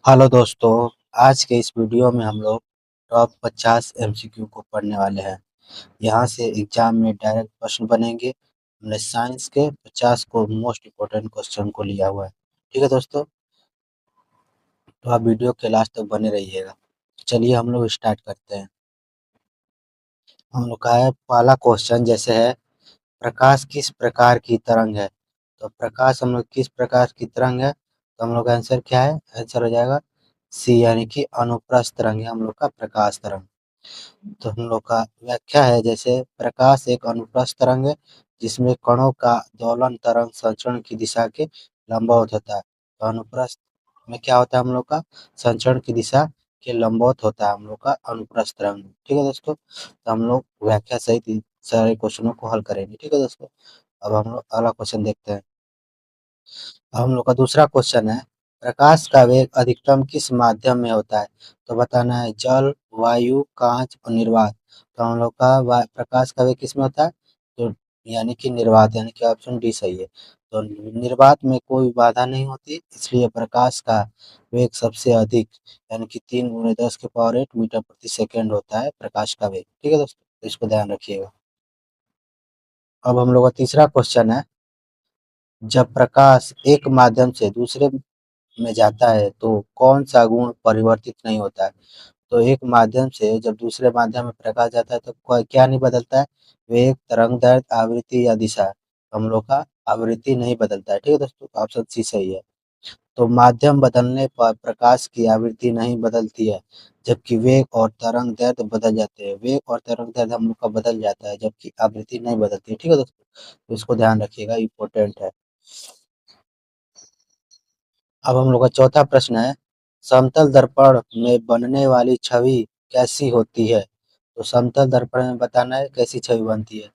Hello दोस्तों, आज के इस वीडियो में हम लोग टॉप 50 एमसीक्यू को पढ़ने वाले हैं। यहाँ से एग्जाम में डायरेक्ट प्रश्न बनेंगे। हमने साइंस के 50 को मोस्ट इम्पोर्टेंट क्वेश्चन को लिया हुआ है। ठीक है दोस्तों, तो आप वीडियो के लास्ट तक बने रहिएगा। चलिए हम लोग स्टार्ट करते हैं। हम लोग का है पहला क्वेश्चन जैसे है, प्रकाश किस प्रकार की तरंग है। तो प्रकाश हम लोग किस प्रकार की तरंग है, तो हम लोग का आंसर क्या है, आंसर हो जाएगा सी, यानी कि अनुप्रस्थ तरंग है हम लोग का प्रकाश तरंग। तो हम लोग का व्याख्या है जैसे, प्रकाश एक अनुप्रस्थ तरंग है जिसमें कणों का दोलन तरंग संचरण की दिशा के लंबवत होता है। तो अनुप्रस्थ में क्या होता है, हम लोग का संचरण की दिशा के लंबवत होता है हम लोग का अनुप्रस्थ तरंग। ठीक है दोस्तों, तो हम लोग व्याख्या सहित इन सारे क्वेश्चनों को हल करेंगे। ठीक है दोस्तों, अब हम लोग अगला क्वेश्चन देखते हैं। हम लोग का दूसरा क्वेश्चन है, प्रकाश का वेग अधिकतम किस माध्यम में होता है। तो बताना है जल, वायु, कांच और निर्वात। तो हम लोग का प्रकाश का वेग किस में होता है, तो यानी कि निर्वात, यानी कि ऑप्शन डी सही है। तो निर्वात में कोई बाधा नहीं होती, इसलिए प्रकाश का वेग सबसे अधिक यानी कि 3 × 10⁸ मीटर प्रति सेकेंड होता है प्रकाश का वेग। ठीक है दोस्तों, तो इसको ध्यान रखिएगा। अब हम लोग का तीसरा क्वेश्चन है, जब प्रकाश एक माध्यम से दूसरे में जाता है तो कौन सा गुण परिवर्तित नहीं होता है। तो एक माध्यम से जब दूसरे माध्यम में प्रकाश जाता है तो क्या नहीं बदलता है, वेग, तरंग दैर्ध्य, आवृत्ति या दिशा। हम लोग का आवृत्ति नहीं बदलता है। ठीक है दोस्तों, ऑप्शन सी सही है। तो माध्यम बदलने पर प्रकाश की आवृत्ति नहीं बदलती है, जबकि वेग और तरंग दैर्ध्य बदल जाते हैं। वेग और तरंग दैर्ध्य हम लोग का बदल जाता है, जबकि आवृत्ति नहीं बदलती है। ठीक है दोस्तों, तो इसको ध्यान रखिएगा, इम्पोर्टेंट है। अब हम लोग का चौथा प्रश्न है, समतल दर्पण में बनने वाली छवि कैसी होती है। तो समतल दर्पण में बताना है कैसी छवि बनती है,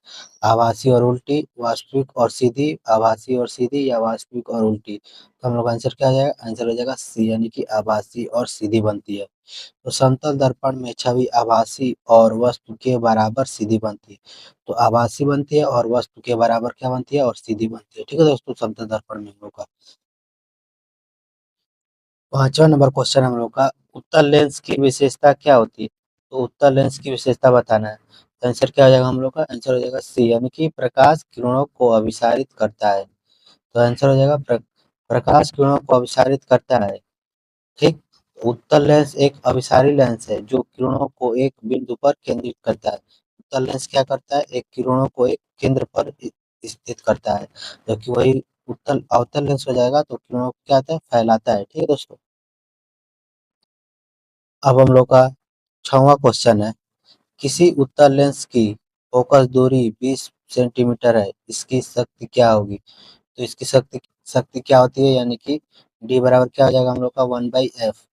आभासी और उल्टी, वास्तविक और सीधी, आभासी और सीधी या वास्तविक और उल्टी। तो हम लोग का आंसर क्या आ जाएगा, आंसर हो जाएगा सी, यानी कि आभासी और सीधी बनती है। तो समतल दर्पण में छवि आभासी और वस्तु के बराबर सीधी बनती है। तो आभासी बनती है और वस्तु के बराबर क्या बनती है, और सीधी बनती है। ठीक है दोस्तों, समतल दर्पण में हम लोग का। पांचवा नंबर क्वेश्चन हम लोग का, उत्तल लेंस की विशेषता क्या होती है। तो उत्तल लेंस की विशेषता बताना है। तो आंसर क्या हो जाएगा, हम लोग का आंसर हो जाएगा सी, यानी कि प्रकाश किरणों को अभिसारित करता है। तो आंसर हो जाएगा प्रकाश किरणों को अभिसारित करता है। ठीक, उत्तल लेंस एक अभिसारी लेंस है जो किरणों को एक बिंदु पर केंद्रित करता है। उत्तल लेंस क्या करता है, एक किरणों को एक केंद्र पर स्थित करता है, जबकि वही उत्तल अवतल लेंस हो जाएगा तो किरणों को क्या होता है, फैलाता है। ठीक है दोस्तों, अब हम लोग का छठवां क्वेश्चन है, किसी उत्तल लेंस की फोकस दूरी 20 सेंटीमीटर है, इसकी शक्ति क्या होगी। तो इसकी शक्ति शक्ति क्या होती है, यानी कि डी बराबर क्या हो जाएगा, हम लोग का 1/f।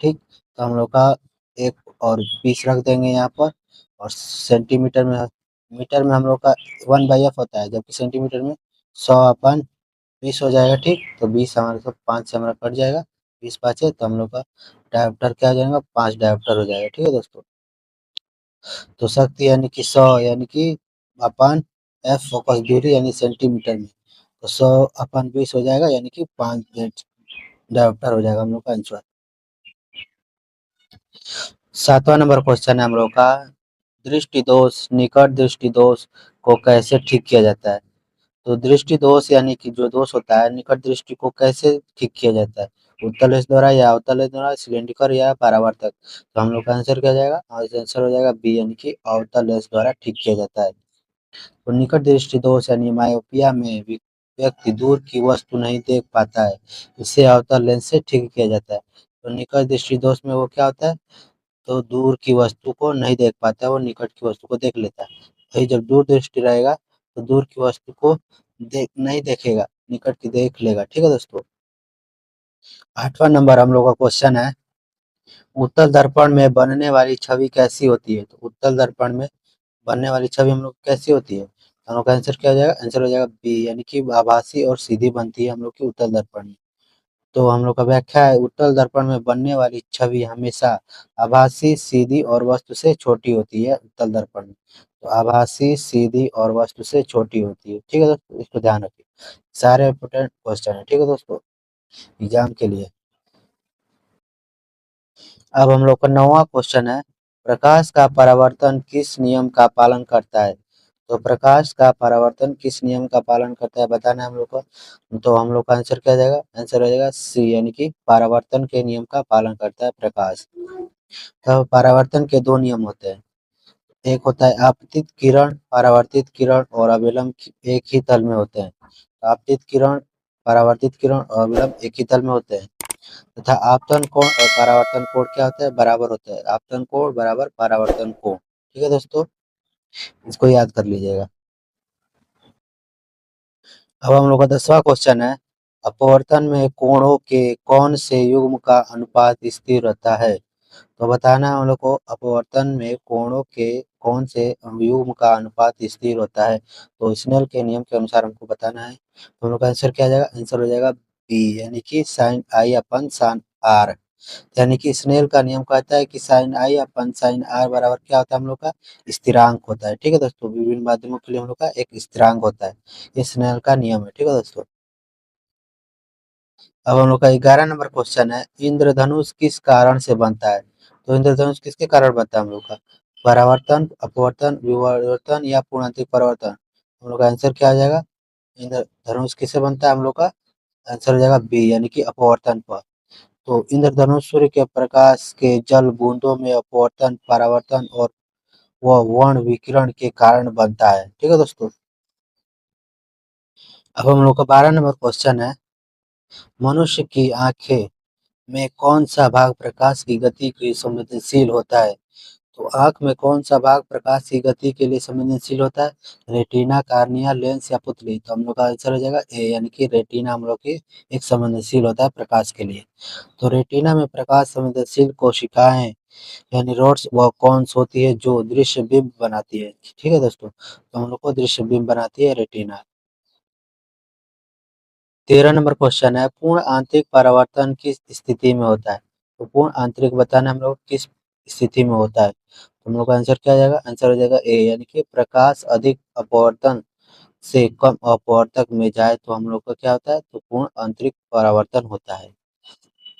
ठीक, तो हम लोग का एक और 20 रख देंगे यहाँ पर, और सेंटीमीटर में, मीटर में हम लोग का 1/f होता है, जबकि सेंटीमीटर में 100/20 हो जाएगा। ठीक, तो 20 हमारे को 5 से हमारा कट जाएगा, 20 पाँचे, तो हम लोग का डायोप्टर क्या हो जाएगा, 5 डायोप्टर हो जाएगा। ठीक है दोस्तों, तो शक्ति यानी कि 100, यानी कि अपन एफ फोकस दूरी यानी सेंटीमीटर में, तो 100/20 हो जाएगा, यानी कि 5 डायोप्टर हो जाएगा हम लोग का आंसर। सातवां नंबर क्वेश्चन है हम लोग का, दृष्टि दोष, निकट दृष्टि दोष को कैसे ठीक किया जाता है। तो दृष्टि दोष यानी कि जो दोष होता है निकट दृष्टि को कैसे ठीक किया जाता है, उत्तल लेंस द्वारा या अवतल लेंस द्वारा, सिलेंडरिकल या परावर्तक। तो हम लोग का आंसर क्या हो जाएगा, आंसर हो जाएगा बी, यानी कि अवतल लेंस द्वारा ठीक किया जाता है। तो निकट दृष्टि दोष यानी मायोपिया में व्यक्ति दूर की वस्तु नहीं देख पाता है, इसे अवतल लेंस से ठीक किया जाता है। तो निकट दृष्टि दोष में वो क्या होता है, तो दूर की वस्तु को नहीं देख पाता है, वो निकट की वस्तु को देख लेता है। वही जब दूर दृष्टि रहेगा तो दूर की वस्तु को नहीं देखेगा, निकट की देख लेगा। ठीक है दोस्तों, आठवां नंबर हम लोग का क्वेश्चन है, उत्तल दर्पण में बनने वाली छवि कैसी होती है। तो उत्तल दर्पण में बनने वाली छवि हम लोग कैसी होती है, तो हम लोग का आंसर क्या हो जाएगा, आंसर हो जाएगा बी, यानी कि आभासी और सीधी बनती है हम लोग की उत्तल दर्पण में। तो हम लोग का व्याख्या है, उत्तल दर्पण में बनने वाली छवि हमेशा आभासी, सीधी और वस्तु से छोटी होती है उत्तल दर्पण में। तो आभासी, सीधी और वस्तु से छोटी होती है। ठीक है दोस्तों, इसको ध्यान रखिए, सारे इंपोर्टेंट क्वेश्चन है। ठीक है दोस्तों, एग्जाम के लिए। अब हम लोग का 9वां क्वेश्चन है, प्रकाश का परावर्तन किस नियम का पालन करता है? तो प्रकाश का परावर्तन किस नियम का पालन करता है बताना है हम लोग को। तो हम लोग का आंसर क्या जाएगा? आंसर हो जाएगा सी, यानी कि परावर्तन के नियम का पालन करता है प्रकाश। तो परावर्तन के 2 नियम होते हैं। एक होता है आपतित किरण, परावर्तित किरण और अविलंब एक ही तल में होते हैं। आपतित किरण, परावर्तित किरण और अविलंब एक ही तल में होते हैं। तथा आपतन कोण और परावर्तन कोण क्या होता है? बराबर होता है। आपतन कोण बराबर परावर्तन कोण। ठीक है दोस्तों, इसको याद कर लीजिएगा। अब हम लोग का 10वां क्वेश्चन है, अपवर्तन में कोणों के कौन से युग्म का अनुपात स्थिर रहता है? तो बताना है हम लोग को, अपवर्तन में कोणों के कौन से युग्म का अनुपात स्थिर होता है? तो स्नेल के नियम के अनुसार हमको बताना है। तो हम लोग का आंसर क्या आ जाएगा? आंसर हो जाएगा बी, यानी कि sine I upon sine R. यानी कि स्नेल का नियम कहता है कि sine I upon sine R बराबर क्या होता है? हम लोग का स्थिरांक होता है। ठीक है दोस्तों, विभिन्न माध्यमों के लिए हम लोग का एक स्थिरांक होता है। ये स्नेल का नियम है। ठीक है दोस्तों। अब हम लोग का 11 नंबर क्वेश्चन है, इंद्रधनुष किस कारण से बनता है? तो इंद्रधनुष किसके कारण बनता है हम लोग का? परावर्तन, अपवर्तन, विवर्तन या पूर्णांतिक परावर्तन? हम लोग का आंसर क्या आ जाएगा? इंद्रधनुष किससे बनता है हम लोग का? आंसर हो जाएगा बी, यानी कि अपवर्तन पर। तो इंद्रधनुष सूर्य के प्रकाश के जल बूंदों में अपवर्तन, परावर्तन और वह वर्ण विकिरण के कारण बनता है। ठीक है दोस्तों। अब हम लोग का 12 नंबर क्वेश्चन है, मनुष्य की आंखें में कौन सा भाग प्रकाश की गति के संवेदनशील होता है? तो आंख में कौन सा भाग प्रकाश की गति के लिए संवेदनशील होता है? रेटिना, कार्निया, लेंस या पुतली? तो हम लोग का आंसर हो जाएगा ए, यानी कि रेटिना हम लोग की एक संवेदनशील होता है प्रकाश के लिए। तो रेटिना में प्रकाश संवेदनशील कोशिकाएं यानी रोड्स व कॉन्स होती है जो दृश्य बिंब बनाती है। ठीक है दोस्तों, तो हम लोग को दृश्य बिंब बनाती है रेटिना। 13 नंबर क्वेश्चन है, पूर्ण आंतरिक परावर्तन किस स्थिति में होता है? तो पूर्ण आंतरिक बताना हम लोग किस स्थिति में होता है? तो हम लोग का आंसर क्या आ जाएगा? आंसर हो जाएगा ए, यानी कि प्रकाश अधिक अपवर्तन से कम अपवर्तक में जाए तो हम लोग का क्या होता है? तो पूर्ण आंतरिक परावर्तन होता है।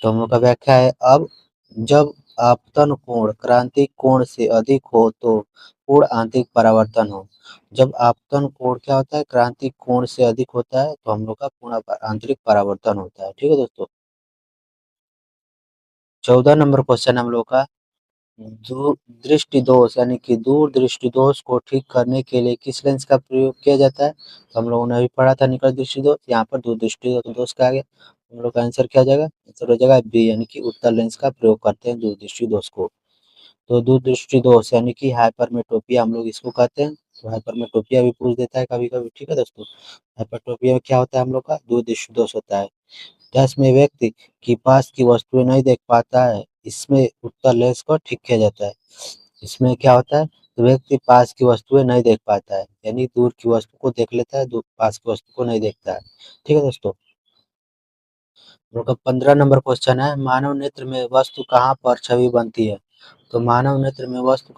तो हम लोग का व्याख्या है, अब जब आपतन कोण क्रांतिक कोण से अधिक हो तो पूर्ण आंतरिक परावर्तन हो। जब आपतन कोण क्या होता है? क्रांतिक कोण से अधिक होता है तो हम लोग का पूर्ण आंतरिक परावर्तन होता है। ठीक है दोस्तों। 14 नंबर क्वेश्चन हम लोग का, दूर दृष्टि दोष यानी कि दूर दृष्टि दोष को ठीक करने के लिए किस लेंस का प्रयोग किया जाता है? तो हम लोगों ने अभी पढ़ा था निकट दृष्टि दोष, यहाँ पर दूर दृष्टि दोष का आ गया। हम लोग का आंसर क्या आ जाएगा? आंसर हो जाएगा बी, यानी कि उत्तल लेंस का प्रयोग करते हैं दूर दृष्टि दोष को। तो दूर दृष्टि दोष यानी कि हाइपरमेट्रोपिया हम लोग इसको कहते हैं। तो हाइपरमेट्रोपिया भी पूछ देता है कभी कभी। ठीक है दोस्तों, हाइपरमेट्रोपिया में क्या होता है? हम लोग का दूर दृष्टि दोष होता है। डैश में व्यक्ति की पास की वस्तुएं नहीं देख पाता है, इसमें उत्तर लेंस को ठीक किया जाता है। इसमें क्या होता है? तो व्यक्ति पास की वस्तुएं नहीं देख पाता है, यानी दूर की वस्तु को देख लेता है, दूर पास की वस्तु को नहीं देखता है। ठीक है दोस्तों। हम लोग का 15 नंबर क्वेश्चन है, मानव नेत्र में वस्तु कहाँ पर छवि बनती है? तो मानव नेत्र में वस्तु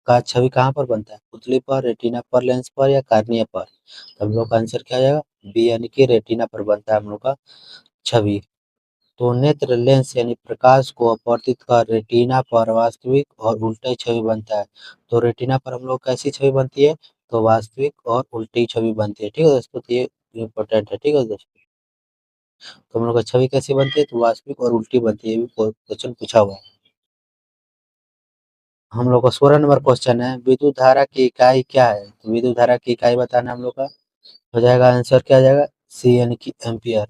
का छवि कहाँ पर बनता है? पुतली पर, रेटिना पर, लेंस पर या कार्निया पर? तो हम लोग का आंसर क्या आएगा? बी, यानी कि रेटिना पर बनता है हम लोग का छवि। तो नेत्र लेंस यानी प्रकाश को अपवर्तित कर रेटिना पर वास्तविक और उल्टे छवि बनता है। तो रेटिना पर हम लोग कैसी छवि बनती है? तो वास्तविक और उल्टी छवि बनती है। ठीक है दोस्तों, तो ये इम्पोर्टेंट है। ठीक है दोस्तों, तो हम लोग का छवि कैसी बनती है? तो वास्तविक और उल्टी बनती है, ये भी क्वेश्चन पूछा हुआ है। हम लोग का 16 नंबर क्वेश्चन है, विद्युत धारा की इकाई क्या है? तो विद्युत धारा की इकाई बताना हम लोग का हो जाएगा, आंसर क्या आ जाएगा? सी, यानी कि एम्पियर।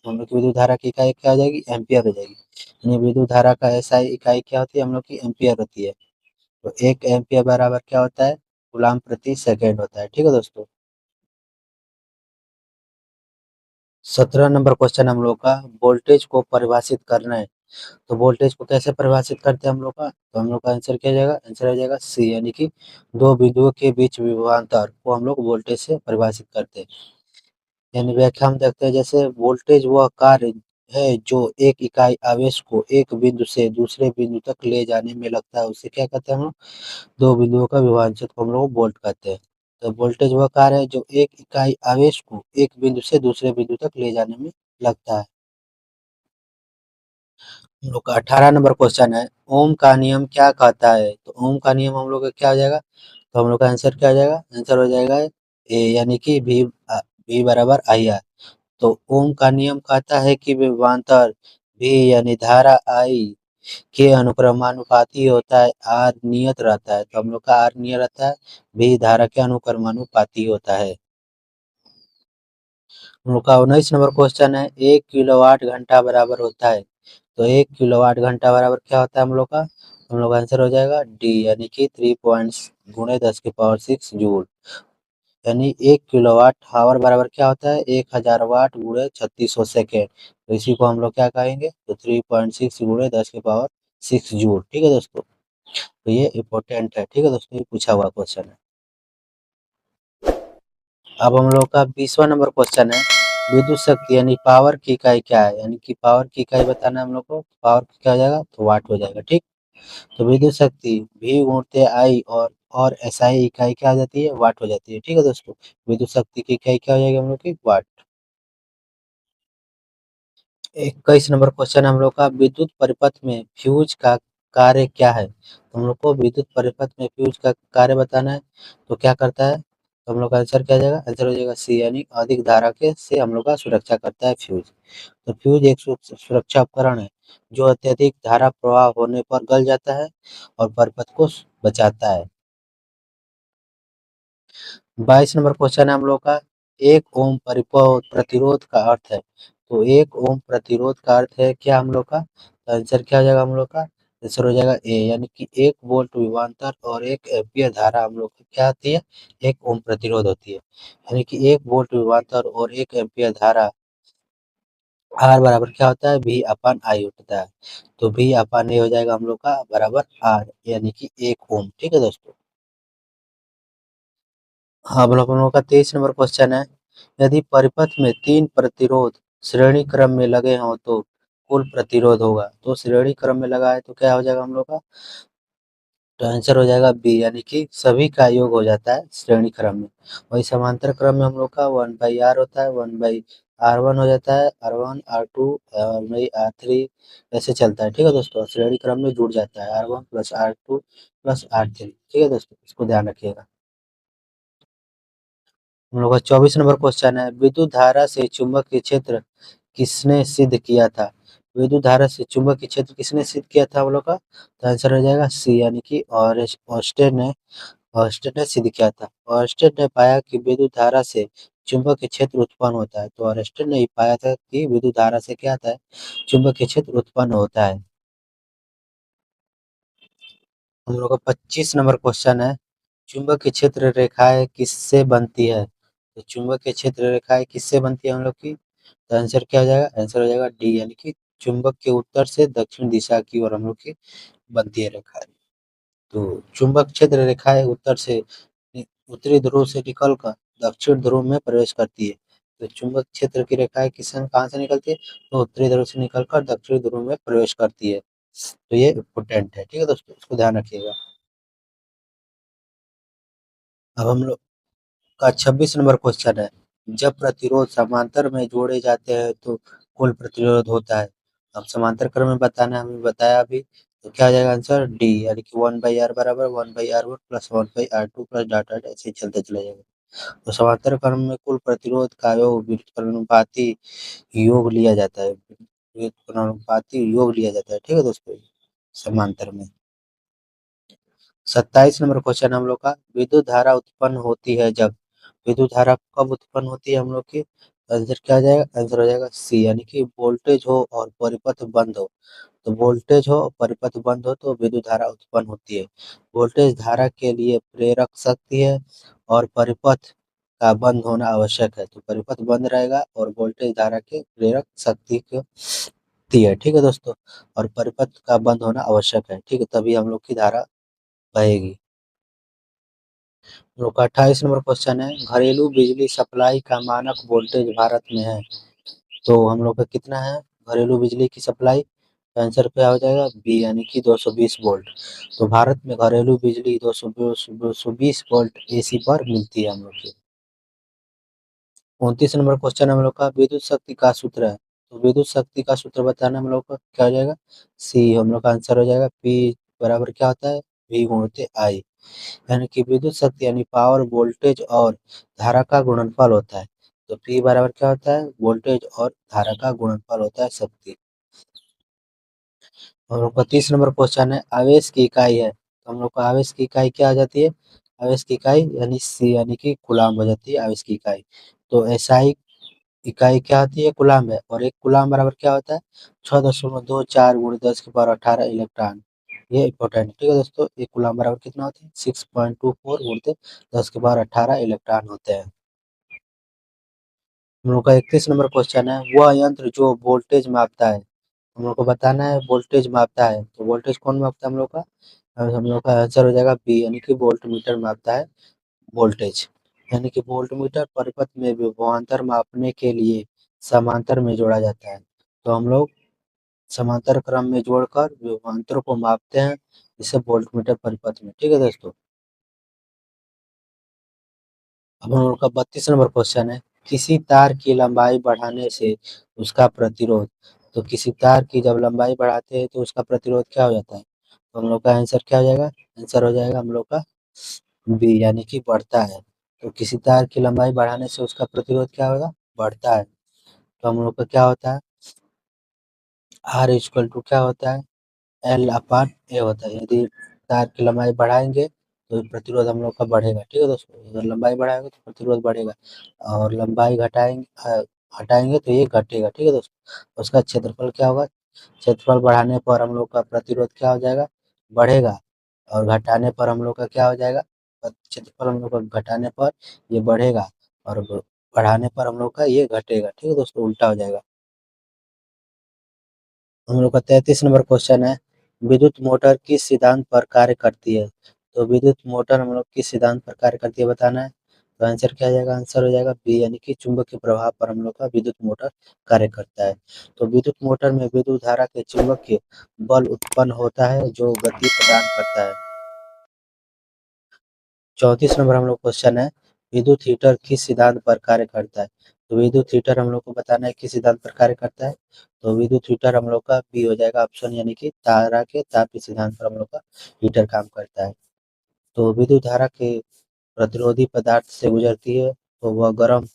हम लोग की विद्युत धारा की इकाई क्या हो जाएगी? एम्पियर हो जाएगी। यानी विद्युत धारा का एसआई इकाई क्या होती है? हम लोग की एम्पियर होती है। तो 1 एम्पियर बराबर क्या होता है? कूलाम प्रति सेकंड होता है। ठीक है दोस्तों। 17 नंबर क्वेश्चन हम लोग का, वोल्टेज को परिभाषित करना है। तो वोल्टेज को कैसे परिभाषित करते हैं हम लोग का? तो हम लोग का आंसर क्या जाएगा? आंसर आ जाएगा सी, यानी कि दो बिंदुओं के बीच विभवांतर को हम लोग वोल्टेज से परिभाषित करते हैं। यानी व्याख्या हम देखते हैं, जैसे वोल्टेज वह कार्य है जो एक इकाई आवेश को एक बिंदु से दूसरे बिंदु तक ले जाने में लगता है, उसे क्या कहते हैं हम लोग? दो बिंदुओं का विभाजन को हम लोग वोल्ट कहते हैं। तो वोल्टेज वह कार्य है जो एक इकाई आवेश को एक बिंदु से दूसरे बिंदु तक ले जाने में लगता है। हम लोग का 18 नंबर क्वेश्चन है, ओम का नियम क्या कहता है? तो ओम का नियम हम लोग का क्या हो जाएगा? तो हम लोग का आंसर क्या हो जाएगा? आंसर हो जाएगा ए, यानी कि V बराबर आई आर। तो ओम का नियम कहता है कि विभवांतर V यानी धारा I के अनुक्रमानुपाती होता है, आर नियत रहता है। तो हम लोग का आर नियत रहता है, V धारा के अनुक्रमानुपाती होता है। हम लोग का 19 नंबर क्वेश्चन है, 1 किलोवाट घंटा बराबर होता है। तो 1 किलोवाट घंटा बराबर क्या होता है हम लोग का? हम लोग का आंसर हो जाएगा डी, यानी कि 3 पॉइंट्स गुणे 10 की पावर 6 जूल। यानी 1 किलोवाट हावर बराबर क्या होता है? 1000 वाट गुणे 3600 सेकेंड। तो इसी को हम लोग क्या कहेंगे? तो 3.6 गुणे 10 की पावर 6 जूल। ठीक है दोस्तों, तो ये इम्पोर्टेंट है। ठीक है दोस्तों, ये पूछा हुआ क्वेश्चन है। अब हम लोग का 20वां नंबर क्वेश्चन है, विद्युत शक्ति यानी पावर की इकाई क्या है? यानी कि पावर की इकाई बताना है हम लोग को। पावर की क्या हो जाएगा? तो वाट हो जाएगा। ठीक, तो विद्युत शक्ति भी गुणित आई और एसआई इकाई क्या आ जाती है? वाट हो जाती है। ठीक है दोस्तों, विद्युत शक्ति की इकाई क्या हो जाएगी हम लोग की? वाट। 21 नंबर क्वेश्चन हम लोग का, विद्युत परिपथ में फ्यूज का कार्य क्या है? तो हम लोग को विद्युत परिपथ में फ्यूज का कार्य बताना है। तो क्या करता है? तो हम लोग का आंसर क्या आ जाएगा? आंसर हो जाएगा सी, यानी अधिक धारा के से हम लोग का सुरक्षा करता है फ्यूज। तो फ्यूज एक सुरक्षा उपकरण है जो अत्यधिक धारा प्रवाह होने पर गल जाता है और परिपथ को बचाता है। 22 नंबर क्वेश्चन है हम लोग का, एक ओम प्रतिरोध का अर्थ है। तो एक ओम प्रतिरोध का अर्थ है क्या हम लोग का? तो आंसर क्या हो जाएगा हम लोग का? आंसर हो जाएगा ए, यानी कि 1 वोल्ट विभवांतर और 1 एम्पियर धारा हम लोग की क्या आती है? एक ओम प्रतिरोध होती है। यानी कि 1 वोल्ट विभवांतर और 1 एम्पियर धारा आर बराबर क्या होता है? V अपन आई होता है। तो V अपन ए हो जाएगा हम लोग का बराबर आर, यानी कि 1 ओम। ठीक है दोस्तों, हाँ, हम लोगों का 23 नंबर क्वेश्चन है, यदि परिपथ में 3 प्रतिरोध श्रेणी क्रम में लगे हों तो कुल प्रतिरोध होगा। तो श्रेणी क्रम में लगा है तो क्या हो जाएगा हम लोग का? तो आंसर हो जाएगा बी, यानी कि सभी का योग हो जाता है श्रेणी क्रम में। वही समांतर क्रम में हम लोग का 1/r होता है, 1/r1 हो जाता है, R1 R2 R3 ऐसे चलता है। ठीक है दोस्तों, श्रेणी क्रम में जुड़ जाता है R1 plus R2 plus R3। ठीक है दोस्तों, इसको ध्यान रखिएगा। हम लोग का 24 नंबर क्वेश्चन है, विद्युत धारा से चुंबकीय क्षेत्र किसने सिद्ध किया था? विद्युत धारा से चुंबकीय क्षेत्र किसने सिद्ध किया था हम लोग का? तो आंसर हो जाएगा सी, यानी कि ऑर्स्टेड ने सिद्ध किया था। ऑर्स्टेड ने पाया कि विद्युत धारा से चुंबकीय क्षेत्र उत्पन्न होता है। तो ऑर्स्टेड ने ही पाया था कि विद्युत धारा से क्या आता है? चुंबकीय क्षेत्र उत्पन्न होता है। हम लोग का 25 नंबर क्वेश्चन है, चुंबकीय क्षेत्र रेखाएं किससे बनती है? तो चुंबकीय क्षेत्र रेखाएं किससे बनती है हम लोग की? तो आंसर क्या हो जाएगा? आंसर हो जाएगा डी, यानी कि चुंबक के उत्तर से दक्षिण दिशा की ओर हम लोग की बनती है रेखाएं। तो चुंबक क्षेत्र रेखाएं उत्तरी ध्रुव से निकलकर दक्षिण ध्रुव में प्रवेश करती है। तो चुंबक क्षेत्र की रेखाएं कहाँ से निकलती है? तो उत्तरी ध्रुव से निकलकर दक्षिण ध्रुव में प्रवेश करती है। तो ये इम्पोर्टेंट है। ठीक है दोस्तों, इसको ध्यान रखिएगा। अब हम लोग का 26 नंबर क्वेश्चन है, जब प्रतिरोध समांतर में जोड़े जाते हैं तो कुल प्रतिरोध होता है। अब समांतर क्रम में बताना है, हमें बताया अभी। तो क्या आ जाएगा आंसर? डी, यानी कि 1/r बराबर 1/r1 plus 1/r2 plus dot dot ऐसे ही चलते चला जाएगा। तो समांतर क्रम में कुल प्रतिरोध का योग व्युत्क्रमानुपाती योग लिया जाता है। व्युत्क्रमानुपाती योग लिया जाता है। ठीक है दोस्तों, समांतर में। 27 नंबर क्वेश्चन हम लोग का, विद्युत धारा उत्पन्न होती है जब, विद्युत धारा कब उत्पन्न होती है हम लोग की? आंसर क्या आ जाएगा? आंसर हो जाएगा सी, यानी कि वोल्टेज हो और परिपथ बंद हो। तो वोल्टेज हो और परिपथ बंद हो तो विद्युत धारा उत्पन्न होती है। वोल्टेज धारा के लिए प्रेरक शक्ति है और परिपथ का बंद होना आवश्यक है। तो परिपथ बंद रहेगा और वोल्टेज धारा के प्रेरक शक्ति को दी है। ठीक है दोस्तों, और परिपथ का बंद होना आवश्यक है। ठीक है, तभी हम लोग की धारा बहेगी। लोग का 28 नंबर क्वेश्चन है, घरेलू बिजली सप्लाई का मानक वोल्टेज भारत में है। तो हम लोग का कितना है घरेलू बिजली की सप्लाई? तो आंसर क्या हो जाएगा? बी, यानी कि 220 वोल्ट। तो भारत में घरेलू बिजली 220 वोल्ट एसी पर मिलती है हम लोग की। 29 नंबर क्वेश्चन हम लोग का, विद्युत शक्ति का सूत्र है। तो विद्युत शक्ति का सूत्र बताना हम लोग का क्या हो जाएगा, सी हम लोग का आंसर हो जाएगा। पी बराबर क्या होता है, वी गुणित आई। यानी कि विद्युत शक्ति यानी पावर वोल्टेज और धारा का गुणनफल होता है। तो पी बराबर क्या होता है, वोल्टेज और धारा का गुणनफल होता है शक्ति। हम लोग का 30 नंबर क्वेश्चन है, आवेश की इकाई है, तो हम लोग का आवेश की इकाई क्या आ जाती है, आवेश की इकाई यानी सी यानी कि कूलाम हो जाती है आवेश की इकाई। तो एसआई इकाई क्या होती है, कूलाम है, और एक कूलाम बराबर क्या होता है, 6.24 गुणित 10 की पावर 18 इलेक्ट्रॉन। ये इंपॉर्टेंट है, ठीक है दोस्तों। एक कूलाम बराबर कितना होता है, 6.24 गुणित 10 की पावर 18 इलेक्ट्रॉन होते हैं। हम लोग का 31 नंबर क्वेश्चन है, वह यंत्र जो वोल्टेज मापता है, हम लोग को बताना है वोल्टेज मापता है, तो वोल्टेज कौन मापता है हम लोग का, हम लोग का आंसर हो जाएगा बी यानी कि वोल्ट मीटर मापता है वोल्टेज। यानी कि वोल्ट मीटर परिपथ में विभवांतर मापने के लिए समांतर में जोड़ा जाता है। तो हम लोग समांतर क्रम में जोड़कर विभवांतर को मापते हैं, जिसे वोल्ट मीटर परिपथ में, ठीक है दोस्तों। अब हम लोग का 32 नंबर क्वेश्चन है, किसी तार की लंबाई बढ़ाने से उसका प्रतिरोध, तो किसी तार की जब लंबाई बढ़ाते हैं तो उसका प्रतिरोध क्या हो जाता है, तो हम लोग का आंसर क्या हो जाएगा, आंसर हो जाएगा हम लोग का बी यानी कि बढ़ता है। तो किसी तार की लंबाई बढ़ाने से उसका प्रतिरोध क्या होगा, बढ़ता है। तो हम लोग का क्या होता है, आर इक्वल टू क्या होता है, एल अपान ए होता है। यदि तार की लंबाई बढ़ाएंगे तो प्रतिरोध हम लोग का बढ़ेगा, ठीक है दोस्तों। अगर लंबाई बढ़ाएंगे तो प्रतिरोध बढ़ेगा, और लंबाई हटाएंगे तो ये घटेगा, ठीक है दोस्तों। उसका क्षेत्रफल क्या होगा, क्षेत्रफल बढ़ाने पर हम लोग का प्रतिरोध क्या हो जाएगा, बढ़ेगा, और घटाने पर हम लोग का क्या हो जाएगा, क्षेत्रफल हम लोग का घटाने पर ये बढ़ेगा, और बढ़ाने पर हम लोग का ये घटेगा, ठीक है दोस्तों, उल्टा हो जाएगा। हम लोग का 33 नंबर क्वेश्चन है, विद्युत मोटर किस सिद्धांत पर कार्य करती है, तो विद्युत मोटर हम लोग किस सिद्धांत पर कार्य करती है बताना है। तो आंसर क्या आ जाएगा, आंसर हो जाएगा बी यानी कि चुंबकीय प्रभाव पर हम लोग का विद्युत मोटर कार्य करता है। तो विद्युत मोटर में विद्युत धारा के चुंबकीय बल उत्पन्न होता है जो गति प्रदान करता है। 34 नंबर हम लोग क्वेश्चन है, विद्युत हीटर किस सिद्धांत पर कार्य करता है, तो विद्युत हीटर हम लोग को बताना है किस सिद्धांत पर कार्य करता है। तो विद्युत हीटर हम लोग का बी हो जाएगा ऑप्शन, यानी कि तारा के ताप के सिद्धांत पर हम लोग का हीटर काम करता है। तो विद्युत धारा के प्रतिरोधी पदार्थ से गुजरती है तो वह गर्म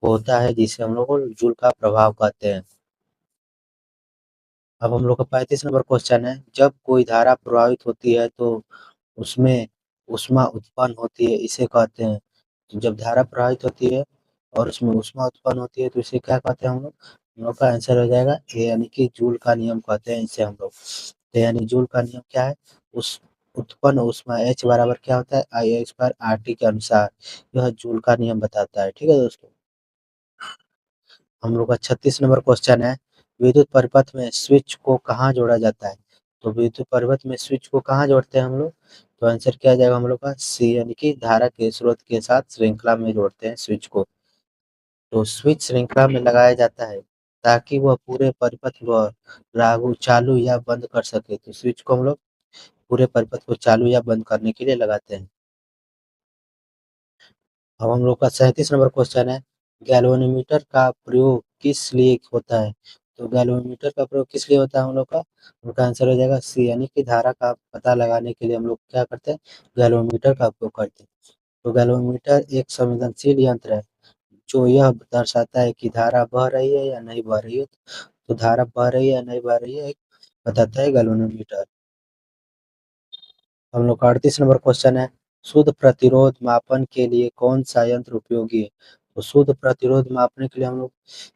होता है, जिसे हम लोग को जूल का प्रभाव कहते हैं। अब हम लोग का 35 नंबर क्वेश्चन है, जब कोई धारा प्रभावित होती है तो उसमें ऊष्मा उत्पन्न होती है, इसे कहते हैं। तो जब धारा प्रवाहित होती है और उसमें ऊष्मा उत्पन्न होती है तो इसे क्या कहते हैं हम लोग का आंसर हो जाएगा ए यानी कि जूल का नियम कहते हैं इसे हम लोग। तो यानी जूल का नियम क्या है, उस उत्पन्न ऊष्मा एच बराबर क्या होता है, आई स्क्वायर आर टी के अनुसार, यह जूल का नियम बताता है, ठीक है दोस्तों। हम लोग का 36 नंबर क्वेश्चन है, विद्युत परिपथ में स्विच को कहाँ जोड़ा जाता है, तो विद्युत परिपथ में स्विच को कहाँ जोड़ते हैं हम लोग, तो आंसर क्या आ जाएगा हम लोग का सी यानी कि धारा के स्रोत के साथ श्रृंखला में जोड़ते हैं स्विच को। तो स्विच श्रृंखला में लगाया जाता है ताकि वह पूरे परिपथ व लागू चालू या बंद कर सके। तो स्विच को हम लोग पूरे परिपथ को चालू या बंद करने के लिए लगाते हैं। अब हम लोग का 37 नंबर क्वेश्चन है, गैल्वेनोमीटर का प्रयोग किस लिए होता है, तो गैल्वेनोमीटर का प्रयोग किस लिए होता है हम लोग का, उनका आंसर हो जाएगा सी यानी कि धारा का पता लगाने के लिए हम लोग क्या करते हैं, गैल्वेनोमीटर का उपयोग करते हैं। तो गैल्वेनोमीटर एक संवेदनशील यंत्र है जो यह दर्शाता है कि धारा बह रही है या नहीं बह रही है। तो धारा बह रही है या नहीं बह रही है बताता है गैल्वेनोमीटर। हम लोग का 38 नंबर क्वेश्चन है, शुद्ध प्रतिरोध मापन के लिए कौन सा यंत्र उपयोगी है, तो शुद्ध प्रतिरोध मापने के लिए हम लोग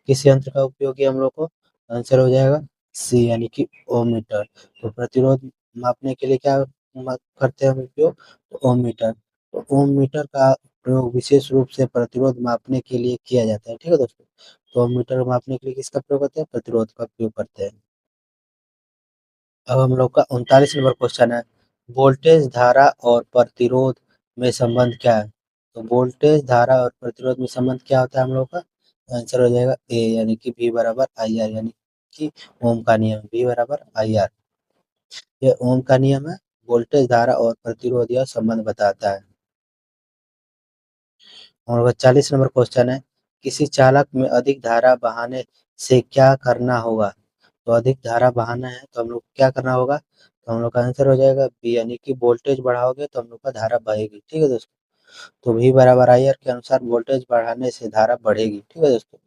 किस यंत्र का उपयोगी है हम लोग को, आंसर हो जाएगा सी यानी कि ओम मीटर। तो प्रतिरोध मापने के लिए क्या करते हैं हम उपयोग, तो ओम मीटर। तो ओम मीटर का प्रयोग विशेष रूप से प्रतिरोध मापने के लिए किया जाता है, ठीक है दोस्तों। तो ओम मीटर मापने के लिए किसका प्रयोग करते हैं, प्रतिरोध का उपयोग करते हैं। अब हम लोग का 39 नंबर क्वेश्चन है, वोल्टेज धारा और प्रतिरोध में संबंध क्या है, तो वोल्टेज धारा और प्रतिरोध में संबंध क्या होता है हम लोग का, आंसर हो जाएगा ए यानी कि V बराबर आई आर, यानी कि ओम का नियम V बराबर आई आर। ये ओम का नियम है, वोल्टेज धारा और प्रतिरोध यह संबंध बताता है। और 40 नंबर क्वेश्चन है, किसी चालक में अधिक धारा बहाने से क्या करना होगा? तो अधिक धारा बहाना है तो हम लोग को क्या करना होगा? तो हम लोग का आंसर हो जाएगा बी, यानी कि वोल्टेज बढ़ाओगे तो हम लोग का धारा बहेगी। ठीक है दोस्तों? तो V बराबर आई आर के अनुसार वोल्टेज बढ़ाने से धारा बढ़ेगी। ठीक है दोस्तों?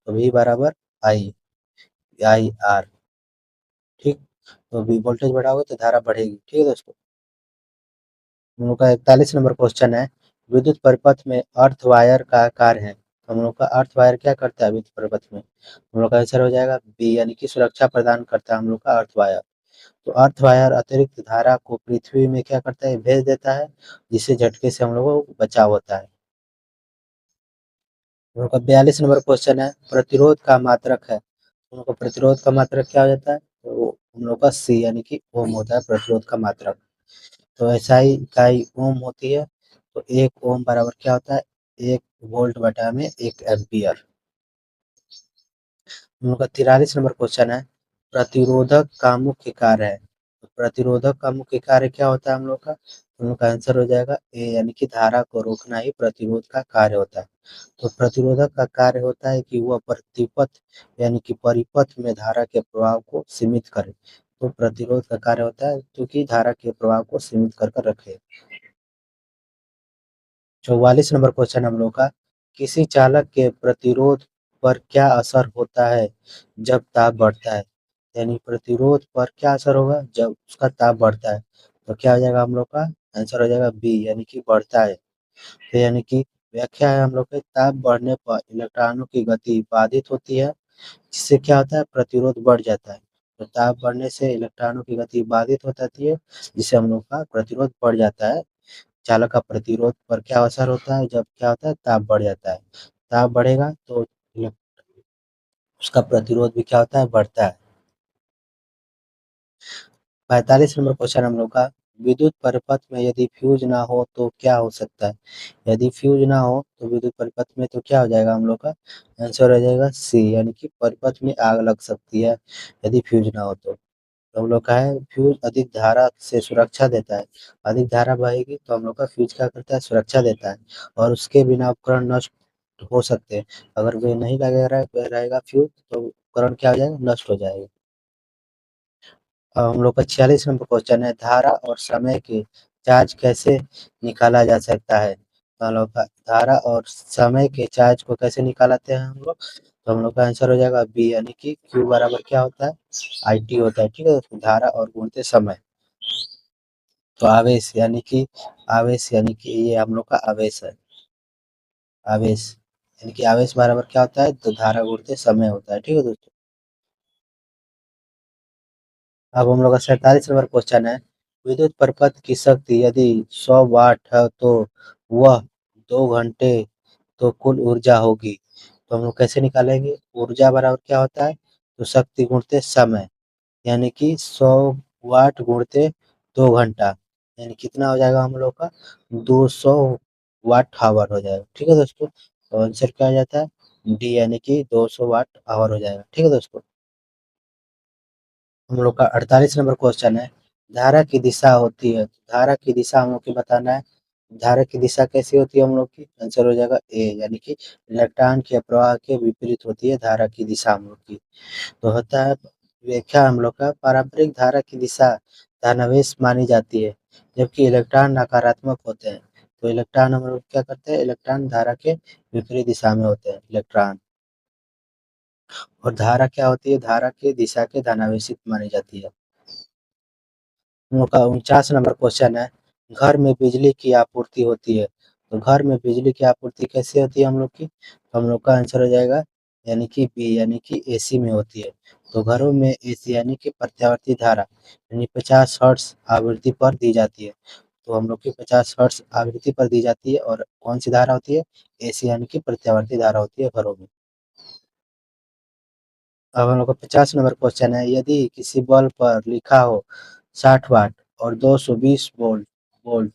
तो V बराबर आई आई आर। ठीक, तो V वोल्टेज बढ़ाओगे तो धारा बढ़ेगी। ठीक है दोस्तों? हम लोग का 41 नंबर क्वेश्चन है, विद्युत परिपथ में अर्थ वायर का कार्य है। तो हम लोग का अर्थ वायर क्या करता है विद्युत परिपथ में? हम लोग का आंसर हो जाएगा बी, यानी कि सुरक्षा प्रदान करता है हम लोग का अर्थ वायर। तो अर्थ वायर अतिरिक्त धारा को पृथ्वी में क्या करता है? भेज देता है, जिससे झटके से हम लोगों को बचाव होता है। हम लोग का 42 नंबर क्वेश्चन है, प्रतिरोध का मात्रक है। हम लोग का प्रतिरोध का मात्रक क्या हो जाता है? तो हम लोग का सी, यानी कि ओम होता है प्रतिरोध का मात्रक। तो एसआई इकाई ओम होती है। तो 1 ओम बराबर क्या होता है? 1 वोल्ट बटा में 1 एम्पियर। हम लोग का 43 नंबर क्वेश्चन है, प्रतिरोधक का मुख्य कार्य है। तो प्रतिरोधक का मुख्य कार्य क्या होता है हम लोग का? हम लोग का आंसर हो जाएगा ए, यानी कि धारा को रोकना ही प्रतिरोध का कार्य होता है। तो प्रतिरोधक का कार्य होता है कि वह प्रतिपथ यानी कि परिपथ में धारा के प्रवाह को सीमित करे। तो प्रतिरोध का कार्य होता है क्योंकि धारा के प्रवाह को सीमित कर कर रखे। 44 नंबर क्वेश्चन हम लोग का, किसी चालक के प्रतिरोध पर क्या असर होता है जब ताप बढ़ता है? यानी प्रतिरोध पर क्या असर होगा जब उसका ताप बढ़ता है? तो क्या हो जाएगा हम लोग का? आंसर हो जाएगा बी, यानी कि बढ़ता है। तो यानी कि व्याख्या है हम लोग के, ताप बढ़ने पर इलेक्ट्रॉनों की गति बाधित होती है, जिससे क्या होता है? प्रतिरोध बढ़ जाता है। तो ताप बढ़ने से इलेक्ट्रॉनों की गति बाधित हो जाती है, जिससे हम लोग का प्रतिरोध बढ़ जाता है। चालक का प्रतिरोध पर क्या असर होता है जब क्या होता है? ताप बढ़ जाता है। ताप बढ़ेगा तो उसका प्रतिरोध भी क्या होता है? बढ़ता है। 45 नंबर क्वेश्चन हम लोग का, विद्युत परिपथ में यदि फ्यूज ना हो तो क्या हो सकता है? यदि फ्यूज ना हो तो विद्युत परिपथ में तो क्या हो जाएगा हम लोग का? आंसर हो जाएगा सी, यानी कि परिपथ में आग लग सकती है यदि फ्यूज ना हो तो। तो हम लोग का है, फ्यूज अधिक धारा से सुरक्षा देता है। अधिक धारा बहेगी तो हम लोग का फ्यूज क्या करता है? सुरक्षा देता है, और उसके बिना उपकरण नष्ट हो सकते हैं। अगर वे नहीं लगे रहेगा फ्यूज तो उपकरण क्या हो जाएगा? नष्ट हो जाएगा। हम लोग का 46 नंबर क्वेश्चन है, धारा और समय के चार्ज कैसे निकाला जा सकता है? तो हम लोग का धारा और समय के चार्ज को कैसे निकालते हैं हम लोग? तो हम लोग का आंसर हो जाएगा बी, यानी कि क्यू बराबर क्या होता है? आई टी होता है। ठीक है, तो धारा और गुणित समय। तो आवेश यानी कि ये हम लोग का आवेश है। आवेश यानी कि आवेश बराबर क्या होता है? तो धारा गुणित समय होता है। ठीक है दोस्तों? अब हम लोग का 47 नंबर क्वेश्चन है, विद्युत परिपथ की शक्ति यदि 100 वाट है तो वह 2 घंटे तो कुल ऊर्जा होगी। तो हम लोग कैसे निकालेंगे? ऊर्जा बराबर क्या होता है? तो शक्ति गुणित समय, यानी कि 100 वाट गुणित 2 घंटा, यानी कितना हो जाएगा हम लोग का? 200 वाट आवर हो जाएगा। ठीक है दोस्तों? तो आंसर क्या हो जाता है? डी, यानी कि 200 वाट आवर हो जाएगा। ठीक है दोस्तों? हम लोग का 48 नंबर क्वेश्चन है, धारा की दिशा होती है। धारा की दिशा हम लोग को बताना है। धारा की दिशा कैसी होती है हम लोग की? आंसर हो जाएगा ए, यानी कि इलेक्ट्रॉन के प्रवाह के विपरीत होती है धारा की दिशा हम लोग की। तो होता है, व्याख्या हम लोग का, पारंपरिक धारा की दिशा धनावेश मानी जाती है, जबकि इलेक्ट्रॉन नकारात्मक होते हैं। तो इलेक्ट्रॉन हम लोग क्या करते हैं? इलेक्ट्रॉन धारा के विपरीत दिशा में होते हैं इलेक्ट्रॉन। और धारा क्या होती है? धारा की दिशा के धनावेशित मानी जाती है। हम लोग का 49 नंबर क्वेश्चन है, घर में बिजली की आपूर्ति होती है। तो घर में बिजली की आपूर्ति कैसे होती है हम लोग की? तो हम लोग का आंसर हो जाएगा यानी कि बी, यानी कि एसी में होती है। तो घरों में एसी यानी कि प्रत्यावर्ती धारा यानी 50 हर्ट्ज आवृत्ति पर दी जाती है। तो हम लोग की 50 हर्ट्ज आवृत्ति पर दी जाती है, और कौन सी धारा होती है? एसी, यानी कि प्रत्यावर्ती धारा होती है घरों में। अब हम लोग का 50 नंबर क्वेश्चन है, यदि किसी बल्ब पर लिखा हो 60 वाट और 220 वोल्ट वोल्ट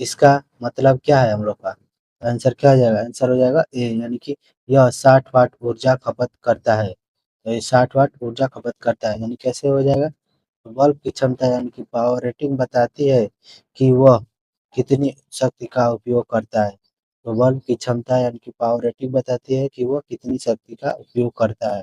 इसका मतलब क्या है हम लोग का? आंसर क्या हो जाएगा? आंसर हो जाएगा ए, यानी कि यह 60 वाट ऊर्जा खपत करता है। तो ये 60 वाट ऊर्जा खपत करता है, यानी कैसे हो जाएगा? तो बल्ब की क्षमता यानी कि पावर रेटिंग बताती है कि वह कितनी शक्ति का उपयोग करता है। तो बल्ब की क्षमता यानी कि पावर रेटिंग बताती है कि वह कितनी शक्ति का उपयोग करता है।